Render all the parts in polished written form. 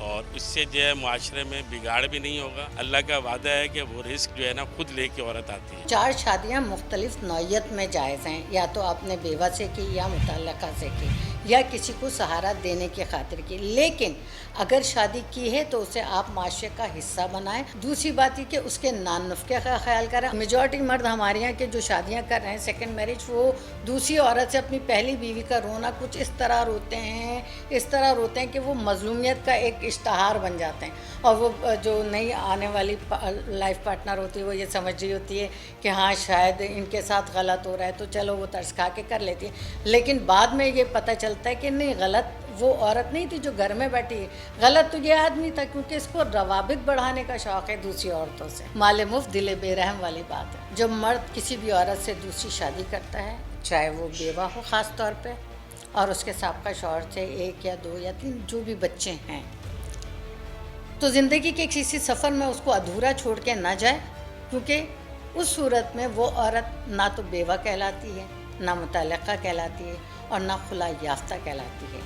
اور اس سے جو ہے معاشرے میں بگاڑ بھی نہیں ہوگا. اللہ کا وعدہ ہے کہ وہ رزق جو ہے نا خود لے کے عورت آتی ہے. 4 شادیاں مختلف نوعیت میں جائز ہیں، یا تو آپ نے بیوہ سے کی یا متعلقہ سے کی یا کسی کو سہارا دینے کی خاطر کی، لیکن اگر شادی کی ہے تو اسے آپ معاشرے کا حصہ بنائیں. دوسری بات یہ کہ اس کے نان نفقے کا خیال کریں. میجورٹی مرد ہمارے یہاں کے جو شادیاں کر رہے ہیں سیکنڈ میرج، وہ دوسری عورت سے اپنی پہلی بیوی کا رونا کچھ اس طرح روتے ہیں کہ وہ مظلومیت کا ایک اشتہار بن جاتے ہیں، اور وہ جو نئی آنے والی لائف پارٹنر ہوتی ہے وہ یہ سمجھ رہی ہوتی ہے کہ ہاں شاید ان کے ساتھ غلط ہو رہا ہے تو چلو وہ ترس کھا کے کر لیتی ہے، لیکن بعد میں یہ پتہ چلتا ہے کہ نہیں، غلط وہ عورت نہیں تھی جو گھر میں بیٹھی ہے، غلط تو یہ آدمی تھا کیونکہ اس کو روابط بڑھانے کا شوق ہے دوسری عورتوں سے. مال مفت دل بے رحم والی بات ہے. جب مرد کسی بھی عورت سے دوسری شادی کرتا ہے، چاہے وہ بیوہ ہو خاص طور پہ، اور اس کے سابقہ شوہر سے 1 یا 2 یا 3 جو بھی بچے ہیں، تو زندگی کے کسی سفر میں اس کو ادھورا چھوڑ کے نہ جائے، کیونکہ اس صورت میں وہ عورت نہ تو بیوہ کہلاتی ہے، نہ متعلقہ کہلاتی ہے، اور نہ خلا یافتہ کہلاتی ہے.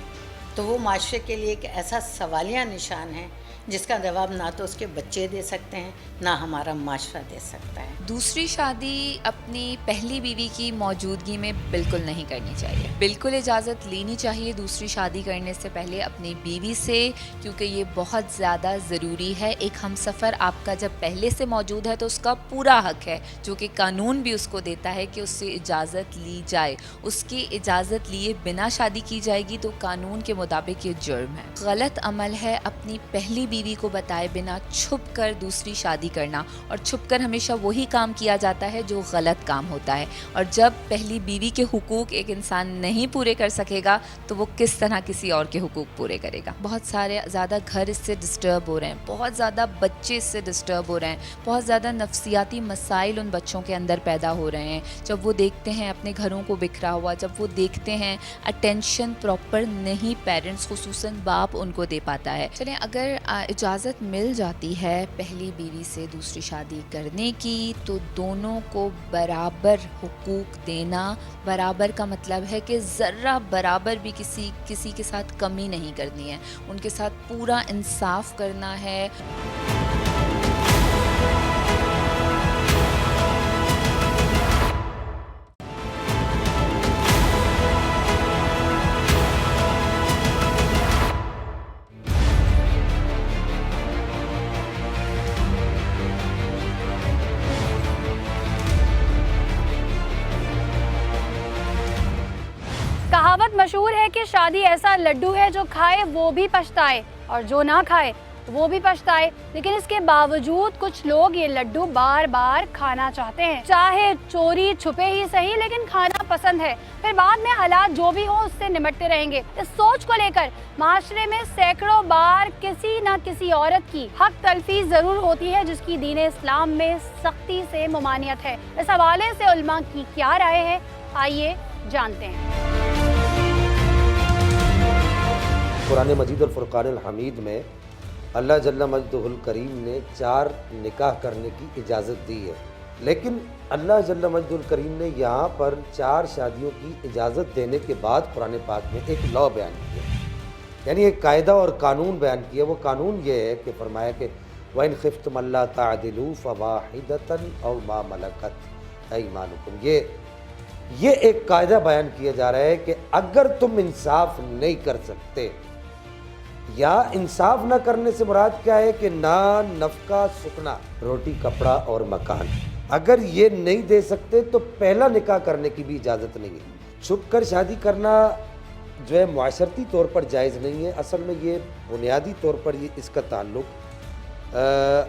تو وہ معاشرے کے لیے ایک ایسا سوالیہ نشان ہے جس کا جواب نہ تو اس کے بچے دے سکتے ہیں نہ ہمارا معاشرہ دے سکتا ہے. دوسری شادی اپنی پہلی بیوی کی موجودگی میں بالکل نہیں کرنی چاہیے. بالکل اجازت لینی چاہیے دوسری شادی کرنے سے پہلے اپنی بیوی سے، کیونکہ یہ بہت زیادہ ضروری ہے. ایک ہم سفر آپ کا جب پہلے سے موجود ہے تو اس کا پورا حق ہے، جو کہ قانون بھی اس کو دیتا ہے کہ اس سے اجازت لی جائے. اس کی اجازت لیے بنا شادی کی جائے گی تو قانون کے مطابق یہ جرم ہے. غلط عمل ہے اپنی پہلی بیوی کو بتائے بنا چھپ کر دوسری شادی کرنا، اور چھپ کر ہمیشہ وہی کام کیا جاتا ہے جو غلط کام ہوتا ہے. اور جب پہلی بیوی کے حقوق ایک انسان نہیں پورے کر سکے گا تو وہ کس طرح کسی اور کے حقوق پورے کرے گا. بہت سارے زیادہ گھر اس سے ڈسٹرب ہو رہے ہیں، بہت زیادہ بچے اس سے ڈسٹرب ہو رہے ہیں، بہت زیادہ نفسیاتی مسائل ان بچوں کے اندر پیدا ہو رہے ہیں جب وہ دیکھتے ہیں اپنے گھروں کو بکھرا ہوا، جب وہ دیکھتے ہیں اٹینشن پراپر نہیں پیرنٹس خصوصاً باپ ان کو دے پاتا ہے. چلیں اگر اجازت مل جاتی ہے پہلی بیوی سے دوسری شادی کرنے کی تو دونوں کو برابر حقوق دینا. برابر کا مطلب ہے کہ ذرہ برابر بھی کسی کے ساتھ کمی نہیں کرنی ہے، ان کے ساتھ پورا انصاف کرنا ہے. کہاوت مشہور ہے کہ شادی ایسا لڈو ہے جو کھائے وہ بھی پچھتائے اور جو نہ کھائے وہ بھی پچھتائے. لیکن اس کے باوجود کچھ لوگ یہ لڈو بار بار کھانا چاہتے ہیں، چاہے چوری چھپے ہی صحیح، لیکن کھانا پسند ہے. پھر بعد میں حالات جو بھی ہوں اس سے نمٹتے رہیں گے. اس سوچ کو لے کر معاشرے میں سینکڑوں بار کسی نہ کسی عورت کی حق تلفی ضرور ہوتی ہے، جس کی دین اسلام میں سختی سے ممانعت ہے. اس حوالے سے علماء کی کیا رائے ہے، آئیے جانتے ہیں. قرآن مجید الفرقان الحمید میں اللہ جل مجدہ الکریم نے 4 نکاح کرنے کی اجازت دی ہے، لیکن اللہ جل مجدہ الکریم نے یہاں پر 4 شادیوں کی اجازت دینے کے بعد قرآن پاک میں ایک لا بیان کیا، یعنی ایک قاعدہ اور قانون بیان کیا. وہ قانون یہ ہے کہ فرمایا کہ وَإِنْ خِفْتُمْ أَلَّا تَعْدِلُوا فَوَاحِدَةً أَوْ مَا مَلَكَتْ أَيْمَانُكُمْ. یہ ایک قاعدہ بیان کیا جا رہا ہے کہ اگر تم انصاف نہیں کر سکتے، یا انصاف نہ کرنے سے مراد کیا ہے کہ نان، نفقہ، سکنا، روٹی، کپڑا اور مکان، اگر یہ نہیں دے سکتے تو پہلا نکاح کرنے کی بھی اجازت نہیں ہے. چھپ کر شادی کرنا جو ہے معاشرتی طور پر جائز نہیں ہے. اصل میں یہ بنیادی طور پر اس کا تعلق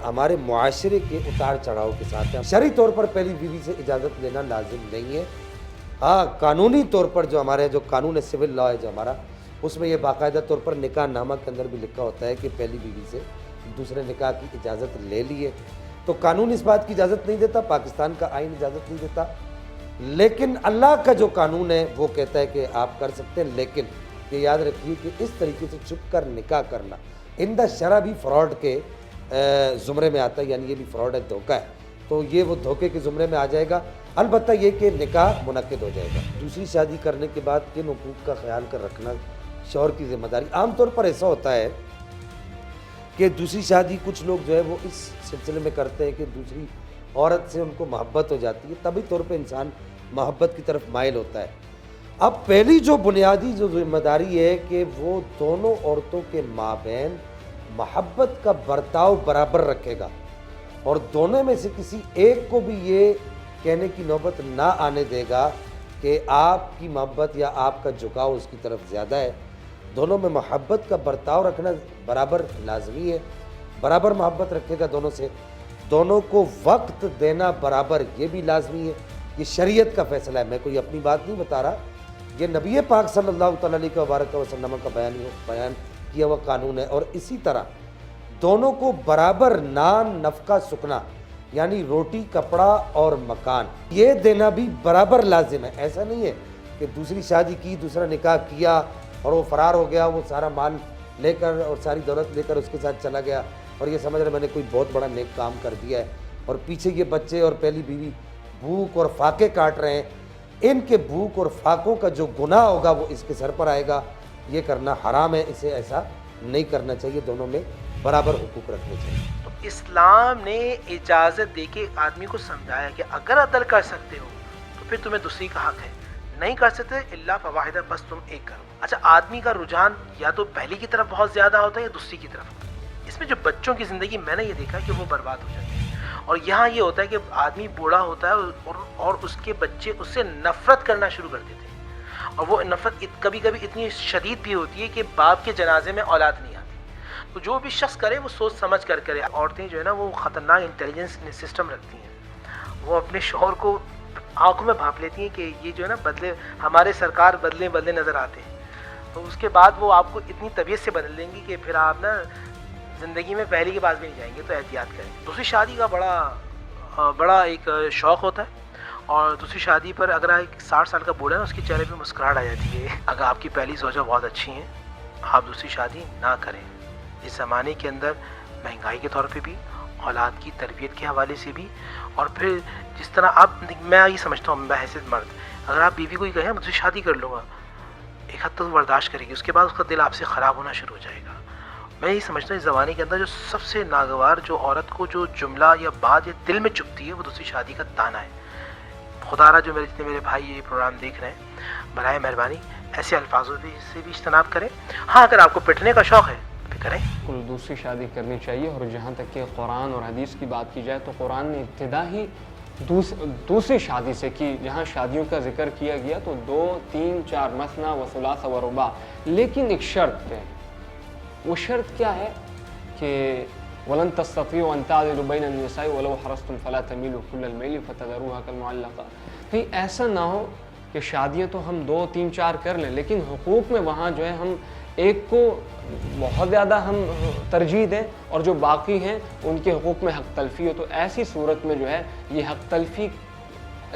ہمارے معاشرے کے اتار چڑھاؤ کے ساتھ ہے. شرعی طور پر پہلی بیوی سے اجازت لینا لازم نہیں ہے. ہاں قانونی طور پر جو ہمارے جو قانون ہے، سول لا ہے جو ہمارا، اس میں یہ باقاعدہ طور پر نکاح نامہ کے اندر بھی لکھا ہوتا ہے کہ پہلی بیوی سے دوسرے نکاح کی اجازت لے لیے. تو قانون اس بات کی اجازت نہیں دیتا، پاکستان کا آئین اجازت نہیں دیتا، لیکن اللہ کا جو قانون ہے وہ کہتا ہے کہ آپ کر سکتے ہیں. لیکن یہ یاد رکھیے کہ اس طریقے سے چھپ کر نکاح کرنا اندہ شرع بھی فراڈ کے زمرے میں آتا ہے، یعنی یہ بھی فراڈ ہے، دھوکہ ہے. تو یہ وہ دھوکے کے زمرے میں آ جائے گا. البتہ یہ کہ نکاح منعقد ہو جائے گا. دوسری شادی کرنے کے بعد کن حقوق کا خیال کر رکھنا شوہر کی ذمہ داری. عام طور پر ایسا ہوتا ہے کہ دوسری شادی کچھ لوگ جو ہے وہ اس سلسلے میں کرتے ہیں کہ دوسری عورت سے ان کو محبت ہو جاتی ہے، طبی طور پہ انسان محبت کی طرف مائل ہوتا ہے۔ اب پہلی جو بنیادی جو ذمہ داری ہے کہ وہ دونوں عورتوں کے مابین محبت کا برتاؤ برابر رکھے گا، اور دونوں میں سے کسی ایک کو بھی یہ کہنے کی نوبت نہ آنے دے گا کہ آپ کی محبت یا آپ کا جھکاؤ اس کی طرف زیادہ ہے۔ دونوں میں محبت کا برتاؤ رکھنا برابر لازمی ہے، برابر محبت رکھے گا دونوں سے، دونوں کو وقت دینا برابر یہ بھی لازمی ہے۔ یہ شریعت کا فیصلہ ہے، میں کوئی اپنی بات نہیں بتا رہا، یہ نبی پاک صلی اللہ تعالیٰ علیہ وسلم کا بیان کیا ہوا قانون ہے۔ اور اسی طرح دونوں کو برابر نان نفقہ سکنا، یعنی روٹی کپڑا اور مکان، یہ دینا بھی برابر لازم ہے۔ ایسا نہیں ہے کہ دوسری شادی کی، دوسرا نکاح کیا اور وہ فرار ہو گیا، وہ سارا مال لے کر اور ساری دولت لے کر اس کے ساتھ چلا گیا اور یہ سمجھ رہے میں نے کوئی بہت بڑا نیک کام کر دیا ہے، اور پیچھے یہ بچے اور پہلی بیوی بھوک اور فاقے کاٹ رہے ہیں۔ ان کے بھوک اور فاقوں کا جو گناہ ہوگا وہ اس کے سر پر آئے گا۔ یہ کرنا حرام ہے، اسے ایسا نہیں کرنا چاہیے، دونوں میں برابر حقوق رکھنے چاہیے۔ تو اسلام نے اجازت دے کے آدمی کو سمجھایا کہ اگر عدل کر سکتے ہو تو پھر تمہیں دوسری کا حق ہے، نہیں کر سکتے اللہ فواحدہ، بس تم ایک کرو۔ اچھا، آدمی کا رجحان یا تو پہلی کی طرف بہت زیادہ ہوتا ہے یا دوسری کی طرف۔ اس میں جو بچوں کی زندگی میں نے یہ دیکھا کہ وہ برباد ہو جاتی ہے، اور یہاں یہ ہوتا ہے کہ آدمی بوڑھا ہوتا ہے اور اس کے بچے اس سے نفرت کرنا شروع کر دیتے ہیں، اور وہ نفرت کبھی کبھی اتنی شدید بھی ہوتی ہے کہ باپ کے جنازے میں اولاد نہیں آتی۔ تو جو بھی شخص کرے وہ سوچ سمجھ کر کرے۔ عورتیں جو ہے نا وہ خطرناک انٹیلیجنس سسٹم رکھتی ہیں، وہ اپنے شوہر کو آنکھوں میں بھانپ لیتی ہیں کہ یہ جو ہے نا بدلے، ہمارے سرکار بدلے بدلے نظر آتے ہیں، تو اس کے بعد وہ آپ کو اتنی طبیعت سے بدل دیں گی کہ پھر آپ نا زندگی میں پہلی کے پاس بھی نہیں جائیں گے۔ تو احتیاط کریں۔ دوسری شادی کا بڑا ایک شوق ہوتا ہے، اور دوسری شادی پر اگر ایک 60 سال کا بوڑھا ہے نا، اس کے چہرے پہ مسکراہٹ آ جاتی ہے۔ اگر آپ کی پہلی زوجہ بہت اچھی ہیں، آپ دوسری شادی نہ کریں۔ اس زمانے کے اندر مہنگائی کے طور پہ بھی، اولاد کی تربیت کے حوالے سے بھی، اور پھر جس طرح میں یہ سمجھتا ہوں بحیثیت مرد، اگر آپ بیوی کو یہ کہیں مجھے شادی کر لوں گا، ایک حد تک برداشت کرے گی، اس کے بعد اس کا دل آپ سے خراب ہونا شروع ہو جائے گا۔ میں یہ سمجھتا ہوں اس زمانے کے اندر جو سب سے ناگوار جو عورت کو جو جملہ یا بات یا دل میں چبھتی ہے وہ دوسری شادی کا طعنہ ہے۔ خدا را جو جتنے میرے بھائی یہ پروگرام دیکھ رہے ہیں، برائے مہربانی ایسے الفاظوں سے بھی اجتناب کریں۔ ہاں، اگر آپ کو پٹنے کا شوق ہے تو کریں۔ دوسری شادی کرنی چاہیے، اور جہاں تک کہ قرآن اور حدیث کی بات کی جائے تو قرآن نے ابتدا ہی دوسری شادی سے کی، جہاں شادیوں کا ذکر کیا گیا تو 2 3 4 مثنا و ثلاث و رباع، لیکن ایک شرط ہے۔ وہ شرط کیا ہے کہ وَلَن تَسْتَطِيعُوا أَن تَعْدِلُوا بَيْنَ النِّسَاءِ وَلَوْ حَرَصْتُمْ فَلَا تَمِيلُوا كُلَّ الْمَيْلِ فَتَذَرُوهَا كَالْمُعَلَّقَةِ۔ کہیں ایسا نہ ہو کہ شادیاں تو ہم 2 3 4 کر لیں، لیکن حقوق میں وہاں جو ہے ہم ایک کو بہت زیادہ ہم ترجیح دیں اور جو باقی ہیں ان کے حقوق میں حق تلفی ہو۔ تو ایسی صورت میں جو ہے یہ حق تلفی،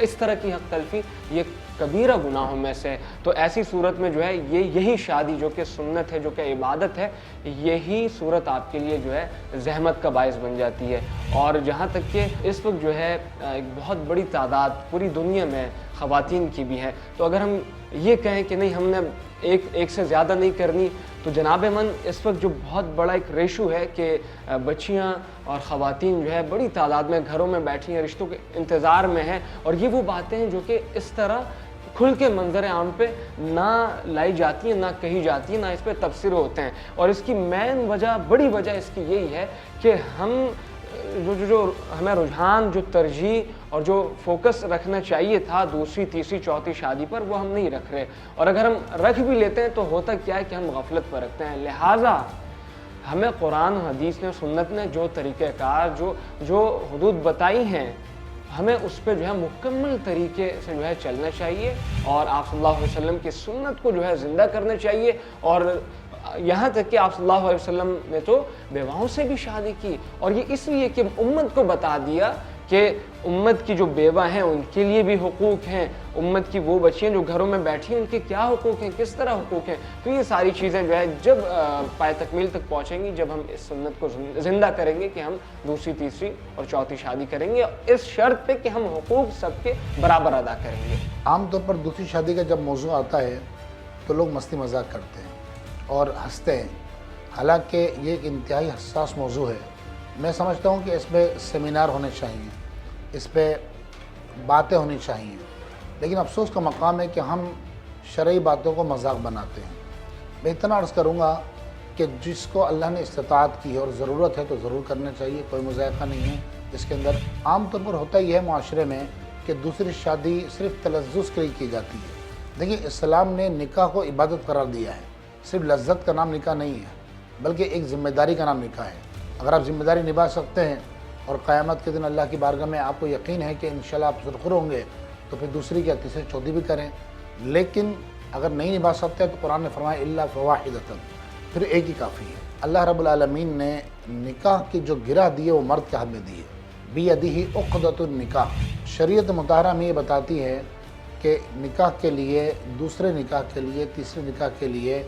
اس طرح کی حق تلفی یہ کبیرہ گناہوں میں سے، تو ایسی صورت میں جو ہے یہی شادی جو کہ سنت ہے، جو کہ عبادت ہے، یہی صورت آپ کے لیے جو ہے زحمت کا باعث بن جاتی ہے۔ اور جہاں تک کہ اس وقت جو ہے ایک بہت بڑی تعداد پوری دنیا میں خواتین کی بھی ہے، تو اگر ہم یہ کہیں کہ نہیں ہم نے ایک سے زیادہ نہیں کرنی، تو جناب من اس وقت جو بہت بڑا ایک ریشو ہے کہ بچیاں اور خواتین جو ہے بڑی تعداد میں گھروں میں بیٹھی ہیں، رشتوں کے انتظار میں ہیں، اور یہ وہ باتیں ہیں جو کہ اس طرح کھل کے منظر عام پہ نہ لائی جاتی ہیں، نہ کہی جاتی ہیں، نہ اس پہ تبصرے ہوتے ہیں۔ اور اس کی مین وجہ، بڑی وجہ اس کی یہی ہے کہ ہم جو ہمیں رجحان، جو ترجیح اور جو فوکس رکھنا چاہیے تھا دوسری تیسری چوتھی شادی پر، وہ ہم نہیں رکھ رہے، اور اگر ہم رکھ بھی لیتے ہیں تو ہوتا کیا ہے کہ ہم غفلت پر رکھتے ہیں۔ لہٰذا ہمیں قرآن و حدیث نے، سنت نے جو طریقہ کار، جو حدود بتائی ہیں، ہمیں اس پہ جو ہے مکمل طریقے سے جو ہے چلنا چاہیے، اور آپ صلی اللہ علیہ وسلم کی سنت کو جو ہے زندہ کرنا چاہیے۔ اور یہاں تک کہ آپ صلی اللہ علیہ وسلم نے تو بیواؤں سے بھی شادی کی، اور یہ اس لیے کہ امت کو بتا دیا کہ امت کی جو بیوہ ہیں ان کے لیے بھی حقوق ہیں، امت کی وہ بچیاں جو گھروں میں بیٹھی ہیں ان کے کیا حقوق ہیں، کس طرح حقوق ہیں۔ تو یہ ساری چیزیں جو ہے جب پائے تکمیل تک پہنچیں گی، جب ہم اس سنت کو زندہ کریں گے کہ ہم دوسری تیسری اور چوتھی شادی کریں گے، اس شرط پہ کہ ہم حقوق سب کے برابر ادا کریں گے۔ عام طور پر دوسری شادی کا جب موضوع آتا ہے تو لوگ مستی مذاق کرتے ہیں اور ہنستے ہیں۔ حالانکہ یہ ایک انتہائی حساس موضوع ہے. میں سمجھتا ہوں کہ اس پہ سیمینار ہونے چاہیے, اس پہ باتیں ہونی چاہیے, لیکن افسوس کا مقام ہے کہ ہم شرعی باتوں کو مذاق بناتے ہیں. میں اتنا عرض کروں گا کہ جس کو اللہ نے استطاعت کی ہے اور ضرورت ہے تو ضرور کرنا چاہیے, کوئی مذائقہ نہیں ہے اس کے اندر. عام طور پر ہوتا ہی ہے معاشرے میں کہ دوسری شادی صرف تلذذ کے لیے کی جاتی ہے. دیکھیں, اسلام نے نکاح کو عبادت قرار دیا ہے. صرف لذت کا نام نکاح نہیں ہے بلکہ ایک ذمہ داری کا نام نکاح ہے. اگر آپ ذمہ داری نبھا سکتے ہیں اور قیامت کے دن اللہ کی بارگاہ میں آپ کو یقین ہے کہ انشاءاللہ آپ سرخر ہوں گے تو پھر دوسری کیا تیسری چوتھی بھی کریں. لیکن اگر نہیں نبھا سکتے تو قرآن نے فرمایا الا فواحدۃ, پھر ایک ہی کافی ہے. اللہ رب العالمین نے نکاح کی جو گرہ دی ہے وہ مرد کے ہاتھ میں دی ہے. بیدہ عقدۃ النکاح. شریعت مطہرہ میں یہ بتاتی ہے کہ نکاح کے لیے, دوسرے نکاح کے لیے, تیسرے نکاح کے لیے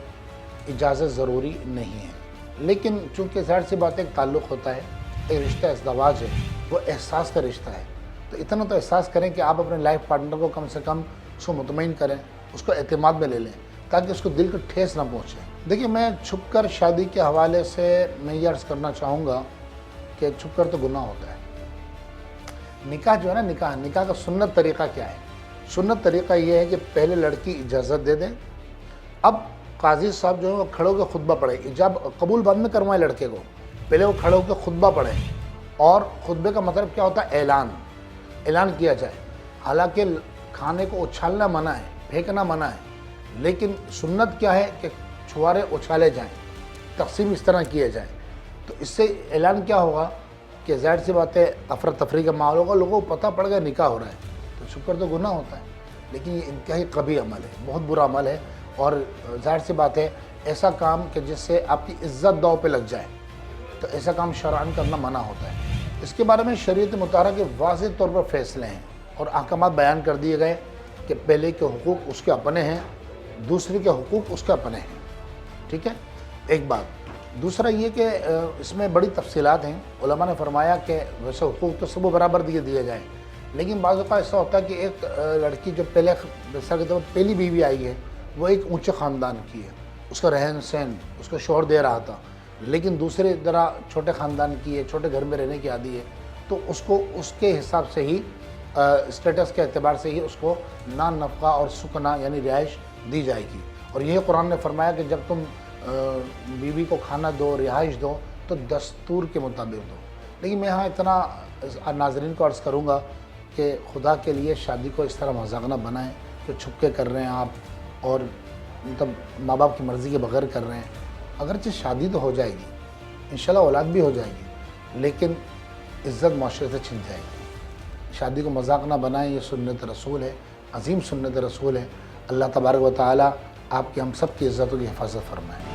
اجازت ضروری نہیں ہے. لیکن چونکہ ظاہر سی بات ایک تعلق ہوتا ہے, ایک رشتہ ازدواج ہے, وہ احساس کا رشتہ ہے, تو اتنا تو احساس کریں کہ آپ اپنے لائف پارٹنر کو کم سے کم اس کو مطمئن کریں, اس کو اعتماد میں لے لیں تاکہ اس کو دل کو ٹھیس نہ پہنچے. دیکھیں, میں چھپ کر شادی کے حوالے سے میں یہ عرض کرنا چاہوں گا کہ چھپ کر تو گناہ ہوتا ہے. نکاح جو ہے نا, نکاح کا سنت طریقہ کیا ہے؟ سنت طریقہ یہ ہے کہ پہلے لڑکی اجازت دے دیں. اب قاضی صاحب جو ہے وہ کھڑے ہو کے خطبہ پڑھیں. ایجاب قبول بعد میں کروائیں لڑکے کو, پہلے وہ کھڑے ہو کے خطبہ پڑھیں. اور خطبے کا مطلب کیا ہوتا ہے؟ اعلان کیا جائے. حالانکہ کھانے کو اچھالنا منع ہے, پھینکنا منع ہے, لیکن سنت کیا ہے کہ چھوارے اچھالے جائیں, تقسیم اس طرح کیے جائیں. تو اس سے اعلان کیا ہوگا کہ ظاہر سی بات ہے افراتفری کا ماحول ہوگا, لوگوں کو پتہ پڑ گیا نکاح ہو رہا ہے. تو چھپ کر تو گناہ ہوتا ہے, لیکن یہ انتہائی قبیح عمل ہے, بہت برا عمل ہے. اور ظاہر سی بات ہے ایسا کام کہ جس سے آپ کی عزت داؤ پہ لگ جائے, تو ایسا کام شرعاً کرنا منع ہوتا ہے. اس کے بارے میں شریعت مطہرہ کے واضح طور پر فیصلے ہیں اور احکامات بیان کر دیے گئے کہ پہلے کے حقوق اس کے اپنے ہیں, دوسری کے حقوق اس کے اپنے ہیں. ٹھیک ہے, ایک بات. دوسرا یہ کہ اس میں بڑی تفصیلات ہیں. علماء نے فرمایا کہ ویسے حقوق تو سب کو برابر دیے جائیں, لیکن بعض اوقات ایسا ہوتا ہے کہ ایک لڑکی جو پہلے مثال کے طور پر پہلی بیوی آئی ہے وہ ایک اونچے خاندان کی ہے, اس کا رہن سہن اس کو شوہر دے رہا تھا, لیکن دوسرے ذرا چھوٹے خاندان کی ہے, چھوٹے گھر میں رہنے کی عادی ہے, تو اس کو اس کے حساب سے ہی اسٹیٹس کے اعتبار سے ہی اس کو نان نفقہ اور سکنا یعنی رہائش دی جائے گی. اور یہ قرآن نے فرمایا کہ جب تم بیوی کو کھانا دو, رہائش دو تو دستور کے مطابق دو. لیکن میں یہاں اتنا ناظرین کو عرض کروں گا کہ خدا کے لیے شادی کو اس طرح مذاق نہ بنائیں کہ چھپ کے کر رہے ہیں آپ, اور مطلب ماں باپ کی مرضی کے بغیر کر رہے ہیں. اگرچہ شادی تو ہو جائے گی, انشاءاللہ اولاد بھی ہو جائے گی, لیکن عزت معاشرے سے چھن جائے گی. شادی کو مذاق نہ بنائیں, یہ سنت رسول ہے, عظیم سنت رسول ہے. اللہ تبارک و تعالی آپ کی ہم سب کی عزتوں کی حفاظت فرمائے.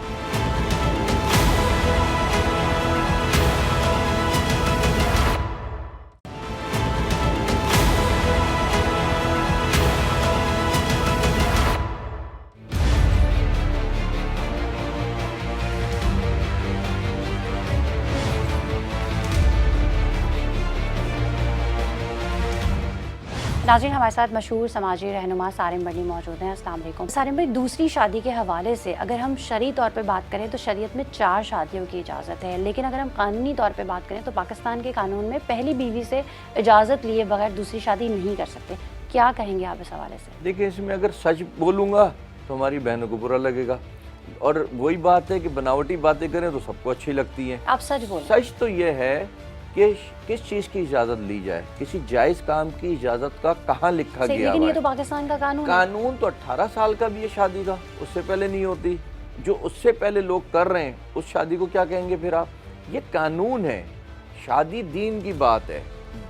ناظرین, ہمارے ساتھ مشہور سماجی رہنما سالم بنی موجود ہیں. السلام علیکم سالم بھائی. دوسری شادی کے حوالے سے اگر ہم شرعی طور پہ بات کریں تو شریعت میں 4 شادیوں کی اجازت ہے, لیکن اگر ہم قانونی طور پہ بات کریں تو پاکستان کے قانون میں پہلی بیوی سے اجازت لیے بغیر دوسری شادی نہیں کر سکتے. کیا کہیں گے آپ اس حوالے سے؟ دیکھیں, اس میں اگر سچ بولوں گا تو ہماری بہنوں کو برا لگے گا, اور وہی بات ہے کہ بناوٹی باتیں کریں تو سب کو اچھی لگتی ہیں. آپ سچ بولیں. سچ تو یہ ہے کہ کس چیز کی اجازت لی جائے, کسی جائز کام کی اجازت کا کہاں لکھا گیا. لیکن یہ تو پاکستان کا قانون تو 18 سال کا بھی ہے شادی کا, اس سے پہلے نہیں ہوتی. جو اس سے پہلے لوگ کر رہے ہیں اس شادی کو کیا کہیں گے پھر آپ؟ یہ قانون ہے. شادی دین کی بات ہے,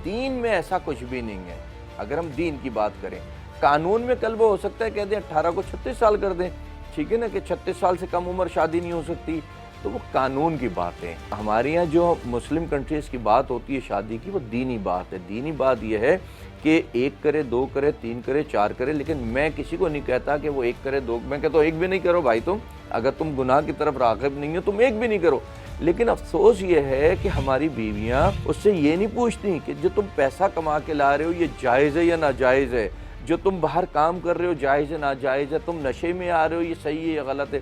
دین میں ایسا کچھ بھی نہیں ہے. اگر ہم دین کی بات کریں, قانون میں کل وہ ہو سکتا ہے کہہ دیں 18 کو 36 سال کر دیں, ٹھیک ہے نا, کہ 36 سال سے کم عمر شادی نہیں ہو سکتی, تو وہ قانون کی بات ہے. ہمارے یہاں جو مسلم کنٹریز کی بات ہوتی ہے شادی کی, وہ دینی بات ہے. دینی بات یہ ہے کہ 1 کرے, 2 کرے, 3 کرے, 4 کرے, لیکن میں کسی کو نہیں کہتا کہ وہ 1 کرے 2, میں کہتا ہوں 1 بھی نہیں کرو بھائی. تم اگر تم گناہ کی طرف راغب نہیں ہو تم 1 بھی نہیں کرو. لیکن افسوس یہ ہے کہ ہماری بیویاں اس سے یہ نہیں پوچھتی کہ جو تم پیسہ کما کے لا رہے ہو یہ جائز ہے یا ناجائز ہے, جو تم باہر کام کر رہے ہو جائز ہے ناجائز ہے, تم نشے میں آ رہے ہو یہ صحیح ہے یا غلط ہے.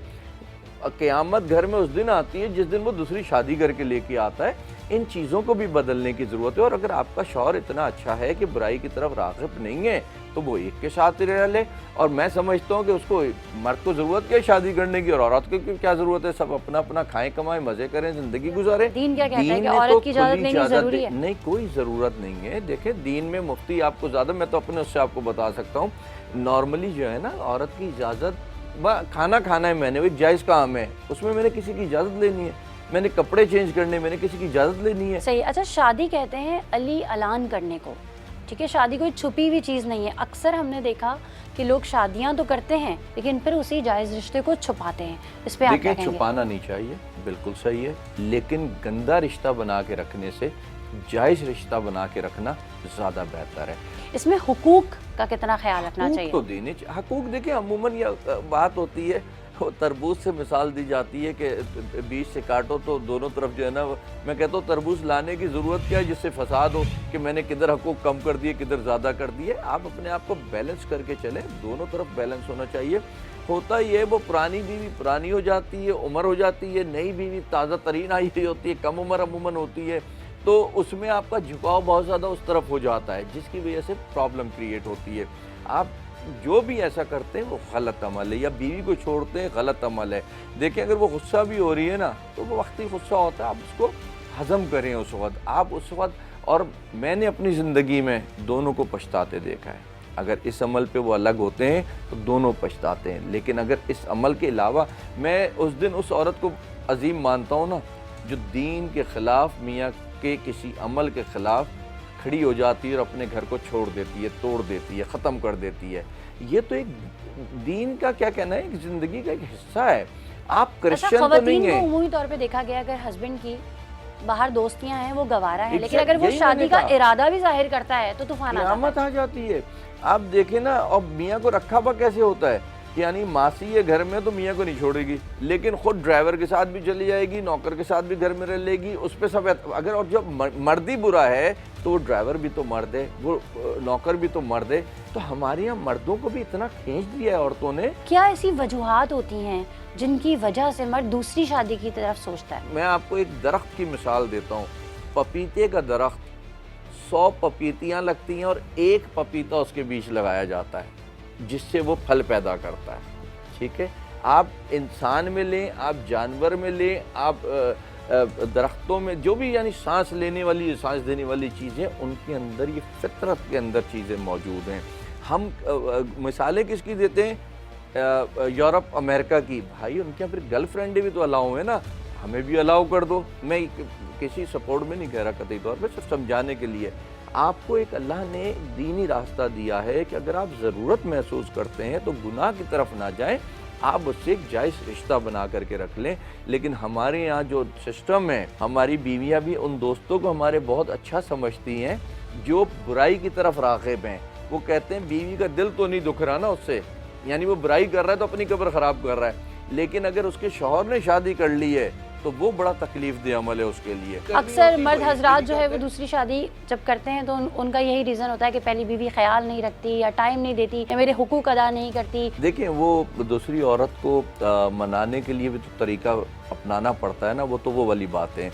قیامت گھر میں اس دن آتی ہے جس دن وہ دوسری شادی کر کے لے کے آتا ہے. ان چیزوں کو بھی بدلنے کی ضرورت ہے. اور اگر آپ کا شوہر اتنا اچھا ہے کہ برائی کی طرف راغب نہیں ہے تو وہ ایک کے ساتھ رہ لے. اور میں سمجھتا ہوں کہ اس کو مرد کو ضرورت کیا ہے شادی کرنے کی اور عورت کو کیا ضرورت ہے. سب اپنا اپنا کھائیں کمائیں مزے کریں زندگی گزاریں. دین کیا کہتا ہے کہ نے عورت تو کی اجازت کھلی لینی ضروری ہے؟ نہیں کوئی ضرورت نہیں ہے. دیکھیں دین میں مفتی آپ کو زیادہ میں تو اپنے اس سے آپ کو بتا سکتا ہوں نارملی جو ہے نا عورت کی اجازت کھانا کھانا ہے میں نے وہ ایک جائز کام ہے اس میں نے کسی کی اجازت لینی ہے. میں نے کپڑے چینج کرنے میں نے کسی کی اجازت لینی ہے. صحیح. اچھا شادی کہتے ہیں علی اعلان کرنے کو, ٹھیک ہے, شادی کوئی چھپی ہوئی چیز نہیں ہے. اکثر ہم نے دیکھا کہ لوگ شادیاں تو کرتے ہیں لیکن پھر اسی جائز رشتے کو چھپاتے ہیں. اس پہ آپ کیا کہیں گے؟ چھپانا نہیں چاہیے, بالکل صحیح ہے, لیکن گندا رشتہ بنا کے رکھنے سے جائز رشتہ بنا کے رکھنا زیادہ بہتر ہے. اس میں حقوق کا کتنا خیال رکھنا چاہیے؟ تو دینے حقوق دیکھیں عموماً یہ بات ہوتی ہے تربوز سے مثال دی جاتی ہے کہ بیچ سے کاٹو تو دونوں طرف جو ہے نا میں کہتا ہوں تربوز لانے کی ضرورت کیا ہے جس سے فساد ہو کہ میں نے کدھر حقوق کم کر دیے کدھر زیادہ کر دیے. آپ اپنے آپ کو بیلنس کر کے چلیں, دونوں طرف بیلنس ہونا چاہیے. ہوتا یہ وہ پرانی بیوی پرانی ہو جاتی ہے, عمر ہو جاتی ہے, نئی بیوی تازہ ترین آئی ہوئی ہوتی ہے, کم عمر عموماً ہوتی ہے, تو اس میں آپ کا جھکاؤ بہت زیادہ اس طرف ہو جاتا ہے جس کی وجہ سے پرابلم کریٹ ہوتی ہے. آپ جو بھی ایسا کرتے ہیں وہ غلط عمل ہے, یا بیوی کو چھوڑتے ہیں غلط عمل ہے. دیکھیں اگر وہ غصہ بھی ہو رہی ہے نا تو وہ وقتی غصہ ہوتا ہے, آپ اس کو ہضم کریں اس وقت, آپ اس وقت. اور میں نے اپنی زندگی میں دونوں کو پچھتاتے دیکھا ہے. اگر اس عمل پہ وہ الگ ہوتے ہیں تو دونوں پچھتاتے ہیں, لیکن اگر اس عمل کے علاوہ میں اس دن اس عورت کو عظیم مانتا ہوں نا جو دین کے خلاف میاں کے کسی عمل کے خلاف کھڑی ہو جاتی ہے اور اپنے گھر کو چھوڑ دیتی ہے, توڑ دیتی ہے, ختم کر دیتی ہے. یہ تو ایک دین کا کیا کہنا ہے, ایک زندگی کا ایک حصہ ہے. آپ کرسچن تو نہیں ہیں. عمومی طور پہ دیکھا گیا اگر ہسبینڈ کی باہر دوستیاں ہیں وہ گوارا ہے, لیکن اگر وہ شادی کا ارادہ بھی ظاہر کرتا ہے تو طوفان قیامت آ جاتی ہے. آپ دیکھیں نا, اور میاں کو رکھا ہوا کیسے ہوتا ہے, یعنی ماسی ہے گھر میں تو میاں کو نہیں چھوڑے گی, لیکن خود ڈرائیور کے ساتھ بھی چلی جائے گی, نوکر کے ساتھ بھی گھر میں رہ لے گی, اس پہ سب. اگر اور جب مرد ہی برا ہے تو وہ ڈرائیور بھی تو مرد ہے, وہ نوکر بھی تو مرد ہے. تو ہمارے یہاں مردوں کو بھی اتنا کھینچ دیا ہے عورتوں نے. کیا ایسی وجوہات ہوتی ہیں جن کی وجہ سے مرد دوسری شادی کی طرف سوچتا ہے؟ میں آپ کو ایک درخت کی مثال دیتا ہوں. پپیتے کا درخت 100 پپیتیاں لگتی ہیں اور ایک پپیتا اس کے بیچ لگایا جاتا ہے جس سے وہ پھل پیدا کرتا ہے. ٹھیک ہے, آپ انسان میں لیں, آپ جانور میں لیں, آپ درختوں میں جو بھی یعنی سانس لینے والی سانس دینے والی چیزیں ان کے اندر یہ فطرت کے اندر چیزیں موجود ہیں. ہم مثالیں کس کی دیتے ہیں, یورپ امریکہ کی. بھائی ان کے یہاں پھر گرل فرینڈ بھی تو الاؤ ہے نا, ہمیں بھی الاؤ کر دو. میں کسی سپورٹ میں نہیں کہہ رہا قطعی طور پہ, صرف سمجھانے کے لیے. آپ کو ایک اللہ نے دینی راستہ دیا ہے کہ اگر آپ ضرورت محسوس کرتے ہیں تو گناہ کی طرف نہ جائیں, آپ اس سے ایک جائز رشتہ بنا کر کے رکھ لیں. لیکن ہمارے یہاں جو سسٹم ہے, ہماری بیویاں بھی ان دوستوں کو ہمارے بہت اچھا سمجھتی ہیں جو برائی کی طرف راغب ہیں. وہ کہتے ہیں بیوی کا دل تو نہیں دکھ رہا نا اس سے, یعنی وہ برائی کر رہا ہے تو اپنی قبر خراب کر رہا ہے, لیکن اگر اس کے شوہر نے شادی کر لی ہے تو وہ بڑا تکلیف دہ عمل ہے اس کے لیے. اکثر مرد حضرات جو ہے وہ دوسری شادی جب کرتے ہیں تو ان کا یہی ریزن ہوتا ہے کہ پہلی بیوی خیال نہیں رکھتی یا ٹائم نہیں دیتی یا میرے حقوق ادا نہیں کرتی. دیکھیں وہ دوسری عورت کو منانے کے لیے بھی تو طریقہ اپنانا پڑتا ہے نا, وہ تو وہ والی بات ہے.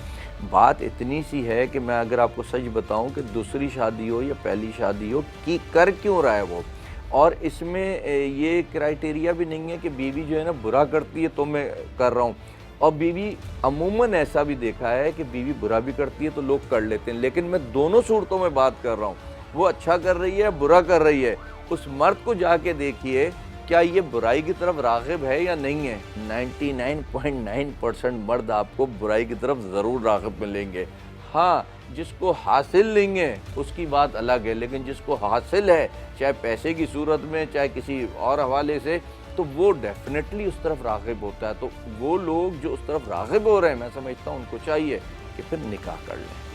بات اتنی سی ہے کہ میں اگر آپ کو سچ بتاؤں کہ دوسری شادی ہو یا پہلی شادی ہو کی کر کیوں رہا ہے وہ, اور اس میں یہ کرائٹیریا بھی نہیں ہے کہ بیوی جو ہے نا برا کرتی ہے تو میں کر رہا ہوں. اور بیوی عموماً ایسا بھی دیکھا ہے کہ بیوی برا بھی کرتی ہے تو لوگ کر لیتے ہیں, لیکن میں دونوں صورتوں میں بات کر رہا ہوں. وہ اچھا کر رہی ہے برا کر رہی ہے, اس مرد کو جا کے دیکھیے کیا یہ برائی کی طرف راغب ہے یا نہیں ہے. 99.9% مرد آپ کو برائی کی طرف ضرور راغب ملیں گے. ہاں جس کو حاصل نہیں ہے اس کی بات الگ ہے, لیکن جس کو حاصل ہے چاہے پیسے کی صورت میں چاہے کسی اور حوالے سے تو وہ ڈیفینیٹلی اس طرف راغب ہوتا ہے. تو وہ لوگ جو اس طرف راغب ہو رہے ہیں میں سمجھتا ہوں ان کو چاہیے کہ پھر نکاح کر لیں.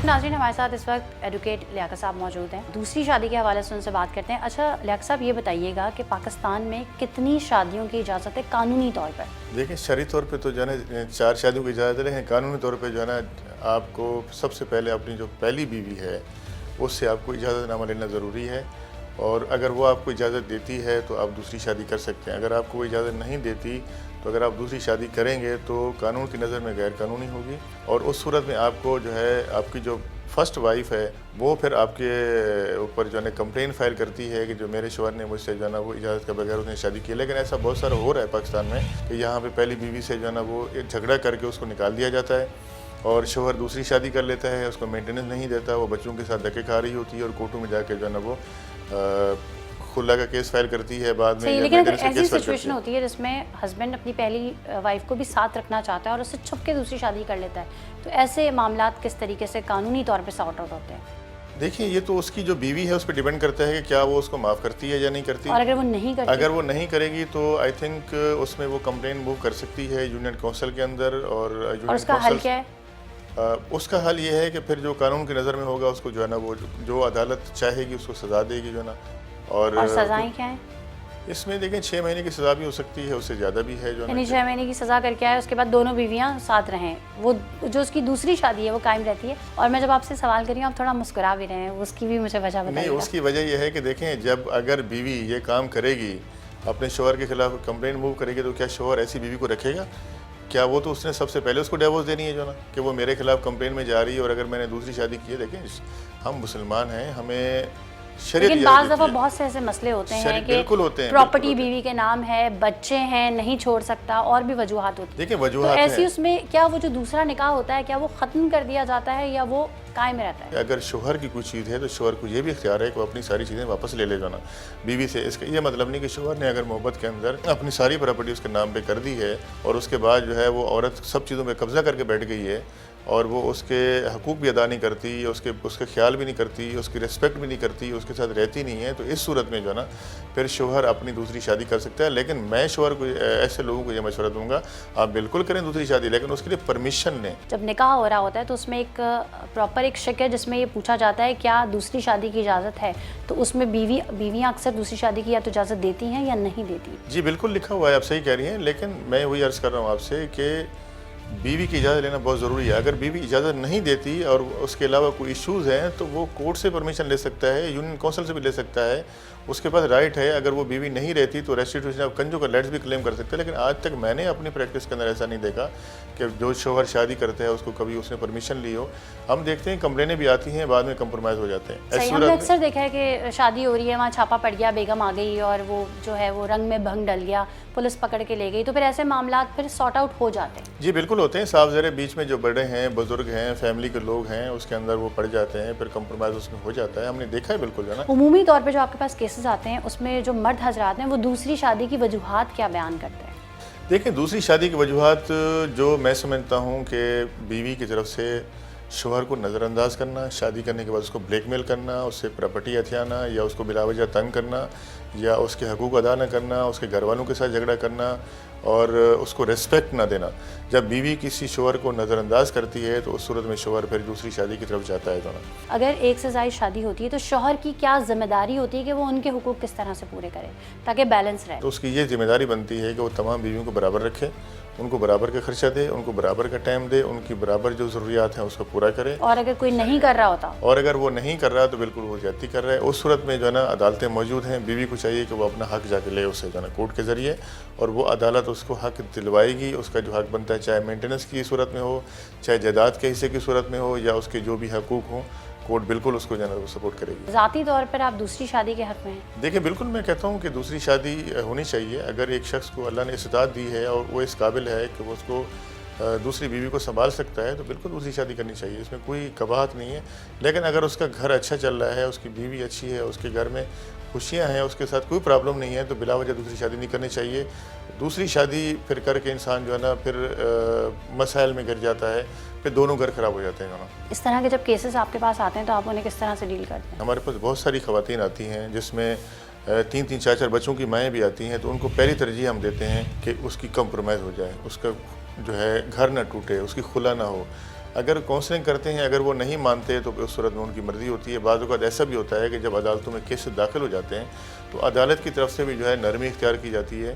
ناظرین ہمارے ساتھ اس وقت ایڈوکیٹ لیاقت صاحب موجود ہیں, دوسری شادی کے حوالے سے ان سے بات کرتے ہیں. اچھا لیاقت صاحب یہ بتائیے گا کہ پاکستان میں کتنی شادیوں کی اجازت ہے قانونی طور پر؟ دیکھیں شرعی طور پہ تو جو ہے نا 4 شادیوں کی اجازت ہے, قانونی طور پہ جو ہے نا آپ کو سب سے پہلے اپنی جو پہلی بیوی ہے اس سے آپ کو اجازت نامہ لینا ضروری ہے. اور اگر وہ آپ کو اجازت دیتی ہے تو آپ دوسری شادی کر سکتے ہیں. اگر آپ کو وہ اجازت نہیں دیتی تو اگر آپ دوسری شادی کریں گے تو قانون کی نظر میں غیر قانونی ہوگی, اور اس صورت میں آپ کو جو ہے آپ کی جو فرسٹ وائف ہے وہ پھر آپ کے اوپر جو ہے کمپلین فائل کرتی ہے کہ جو میرے شوہر نے مجھ سے جو ہے نا وہ اجازت کے بغیر اس نے شادی کی. لیکن ایسا بہت سارا ہو رہا ہے پاکستان میں کہ یہاں پہ پہلی بیوی سے جو ہے نا وہ جھگڑا کر کے اس کو نکال دیا جاتا ہے, اور شوہر دوسری شادی کر لیتا ہے, اس کو مینٹیننس نہیں دیتا, وہ بچوں کے ساتھ دھکے کھا رہی ہوتی ہے اور کورٹوں میں جا کے جو ہے نا وہ خلا کا کیس فائل کرتی ہے بعد میں. لیکن اگر ایسی سچویشن ہوتی ہے جس میں ہسبینڈ اپنی پہلی وائف کو بھی ساتھ رکھنا چاہتا ہے اور اس سے چھپ کے دوسری شادی کر لیتا ہے, تو ایسے معاملات کس طریقے سے قانونی طور پہ سارٹ آؤٹ ہوتے ہیں؟ دیکھیں یہ تو اس کی جو بیوی ہے اس پہ ڈیپینڈ کرتا ہے کہ کیا وہ اس کو معاف کرتی ہے یا نہیں کرتی. اور اگر وہ نہیں کرتی, اگر وہ نہیں کرے گی تو آئی تھنک اس میں وہ کمپلین موو کر سکتی ہے یونین کونسل کے اندر. اور اس کا حل کیا ہے؟ اس کا حل یہ ہے کہ پھر جو قانون کی نظر میں ہوگا اس کو جو ہے نا وہ جو عدالت چاہے گی اس کو سزا دے گی جو ہے نا. اور سزائیں کیا ہیں اس میں؟ دیکھیں 6 مہینے کی سزا بھی ہو سکتی ہے, اس سے زیادہ بھی ہے جو یعنی 6 مہینے کی سزا کر کے آئے اس کے بعد دونوں بیویاں ساتھ رہیں, وہ جو اس کی دوسری شادی ہے وہ قائم رہتی ہے. اور میں جب آپ سے سوال کر رہی ہوں آپ تھوڑا مسکرا بھی رہے ہیں, اس کی بھی مجھے وجہ بتائیے. نہیں, اس کی وجہ یہ ہے کہ دیکھیں جب اگر بیوی یہ کام کرے گی اپنے شوہر کے خلاف کمپلین موو کرے گی تو کیا شوہر ایسی بیوی کو رکھے گا؟ کیا وہ تو اس نے سب سے پہلے اس کو ڈیورس دینی ہے جو نا کہ وہ میرے خلاف کمپلین میں جا رہی ہے اور اگر میں نے دوسری شادی کی ہے. دیکھیں ہم مسلمان ہیں, ہمیں لیکن بعض دفعہ بہت سے ایسے مسئلے ہوتے ہیں کہ پراپرٹی بیوی کے نام ہے, بچے ہیں, نہیں چھوڑ سکتا, اور بھی وجوہات ہوتی ہیں. دیکھیں وجوہات ایسی اس میں کیا وہ جو دوسرا نکاح ہوتا ہے کیا وہ ختم کر دیا جاتا ہے یا وہ قائم رہتا ہے؟ اگر شوہر کی کوئی چیز ہے تو شوہر کو یہ بھی اختیار ہے کہ وہ اپنی ساری چیزیں واپس لے لے جانا بیوی سے. اس کا یہ مطلب نہیں کہ شوہر نے اگر محبت کے اندر اپنی ساری پراپرٹی اس کے نام پہ کر دی ہے اور اس کے بعد جو ہے وہ عورت سب چیزوں پہ قبضہ کر کے بیٹھ گئی ہے اور وہ اس کے حقوق بھی ادا نہیں کرتی, اس کے خیال بھی نہیں کرتی, اس کی ریسپیکٹ بھی نہیں کرتی, اس کے ساتھ رہتی نہیں ہے, تو اس صورت میں جو ہے نا پھر شوہر اپنی دوسری شادی کر سکتا ہے. لیکن میں شوہر کو ایسے لوگوں کو یہ مشورہ دوں گا آپ بالکل کریں دوسری شادی, لیکن اس کے لیے پرمیشن لیں. جب نکاح ہو رہا ہوتا ہے تو اس میں ایک پراپر ایک شک ہے جس میں یہ پوچھا جاتا ہے کیا دوسری شادی کی اجازت ہے, تو اس میں بیویاں اکثر دوسری شادی کی یا تو اجازت دیتی ہیں یا نہیں دیتی؟ جی بالکل لکھا ہوا ہے, آپ صحیح کہہ رہی ہیں, لیکن میں وہی عرض کر رہا ہوں آپ سے کہ بیوی کی اجازت لینا بہت ضروری ہے. اگر بیوی اجازت نہیں دیتی اور اس کے علاوہ کوئی ایشوز ہیں تو وہ کورٹ سے پرمیشن لے سکتا ہے, یونین کونسل سے بھی لے سکتا ہے, اس کے پاس رائٹ ہے. اگر وہ بیوی نہیں رہتی تو ریسٹیٹیوشن آف کنجو کا لیٹس بھی کلیم کر سکتے ہیں. لیکن آج تک میں نے اپنی پریکٹس کے اندر ایسا نہیں دیکھا کہ جو شوہر شادی کرتا ہے اس کو کبھی اس نے پرمیشن لی ہو. ہم دیکھتے ہیں کمپلینیں بھی آتی ہیں, بعد میں کمپرومائز ہو جاتے ہیں. صحیح, ہم نے اکثر دیکھا ہے کہ شادی ہو رہی ہے, وہاں چھاپا پڑ گیا, بیگم آ گئی اور وہ جو ہے وہ رنگ میں بھنگ ڈل گیا, پولیس پکڑ کے لے گئی, تو پھر ایسے معاملات پھر سارٹ آؤٹ ہو جاتے ہیں. جی بالکل ہوتے ہیں, صاف ذرے بیچ میں جو بڑے ہیں, بزرگ ہیں, فیملی کے لوگ ہیں, اس کے اندر وہ پڑ جاتے ہیں, پھر کمپرومائز اس میں ہو جاتا ہے. ہم نے دیکھا ہے بالکل جو نا. عمومی طور پہ جو آپ کے پاس کیسز آتے ہیں اس میں جو مرد حضرات ہیں وہ دوسری شادی کی وجوہات کیا بیان کرتے ہیں؟ دیکھیں دوسری شادی کی وجوہات جو میں سمجھتا ہوں کہ بیوی کی طرف سے شوہر کو نظر انداز کرنا, شادی کرنے کے بعد اس کو بلیک میل کرنا, اس سے پراپرٹی ہتھیانا, یا اس کو بلا وجہ تنگ کرنا, یا اس کے حقوق ادا نہ کرنا, اس کے گھر والوں کے ساتھ جھگڑا کرنا اور اس کو ریسپیکٹ نہ دینا. جب بیوی کسی شوہر کو نظر انداز کرتی ہے تو اس صورت میں شوہر پھر دوسری شادی کی طرف جاتا ہے. اگر ایک سے زائد شادی ہوتی ہے تو شوہر کی کیا ذمہ داری ہوتی ہے کہ وہ ان کے حقوق کس طرح سے پورے کرے تاکہ بیلنس رہے؟ تو اس کی یہ ذمہ داری بنتی ہے کہ وہ تمام بیویوں کو برابر رکھے, ان کو برابر کا خرچہ دے, ان کو برابر کا ٹائم دے, ان کی برابر جو ضروریات ہیں اس کو پورا کرے. اور اگر کوئی نہیں کر رہا ہوتا, اور اگر وہ نہیں کر رہا تو بالکل وہ زیادتی کر رہا ہے. اس صورت میں جو ہے نا عدالتیں موجود ہیں, بیوی کو چاہیے کہ وہ اپنا حق جا کے لے اس سے جو ہے نا کورٹ کے ذریعے, اور وہ عدالت اس کو حق دلوائے گی. اس کا جو حق بنتا ہے چاہے مینٹیننس کی صورت میں ہو, چاہے جائیداد کے حصے کی صورت میں ہو, یا اس کے جو بھی حقوق ہوں, کورٹ بالکل اس کو جو ہے نا سپورٹ کرے گی. ذاتی طور پر آپ دوسری شادی کے حق میں ہیں؟ دیکھیں بالکل میں کہتا ہوں کہ دوسری شادی ہونی چاہیے. اگر ایک شخص کو اللہ نے استطاعت دی ہے اور وہ اس قابل ہے کہ وہ اس کو دوسری بیوی کو سنبھال سکتا ہے تو بالکل دوسری شادی کرنی چاہیے, اس میں کوئی قباحت نہیں ہے. لیکن اگر اس کا گھر اچھا چل رہا ہے, اس کی بیوی اچھی ہے, اس کے گھر میں خوشیاں ہیں, اس کے ساتھ کوئی پرابلم نہیں ہے, تو بلا وجہ دوسری شادی نہیں کرنی چاہیے. دوسری شادی پھر کر کے انسان جو ہے نا پھر مسائل میں گر جاتا ہے, پھر دونوں گھر خراب ہو جاتے ہیں. اس طرح کے جب کیسز آپ کے پاس آتے ہیں تو آپ انہیں کس طرح سے ڈیل کرتے ہیں؟ ہمارے پاس بہت ساری خواتین آتی ہیں جس میں 3-3 4-4 بچوں کی مائیں بھی آتی ہیں, تو ان کو پہلی ترجیح ہم دیتے ہیں کہ اس کی کمپرومائز ہو جائے, اس کا جو ہے گھر نہ ٹوٹے, اس کی خلا نہ ہو. اگر کاؤنسلنگ کرتے ہیں, اگر وہ نہیں مانتے تو اس صورت میں ان کی مرضی ہوتی ہے. بعض اوقات ایسا بھی ہوتا ہے کہ جب عدالتوں میں کیسز داخل ہو جاتے ہیں تو عدالت کی طرف سے بھی جو ہے نرمی اختیار کی جاتی ہے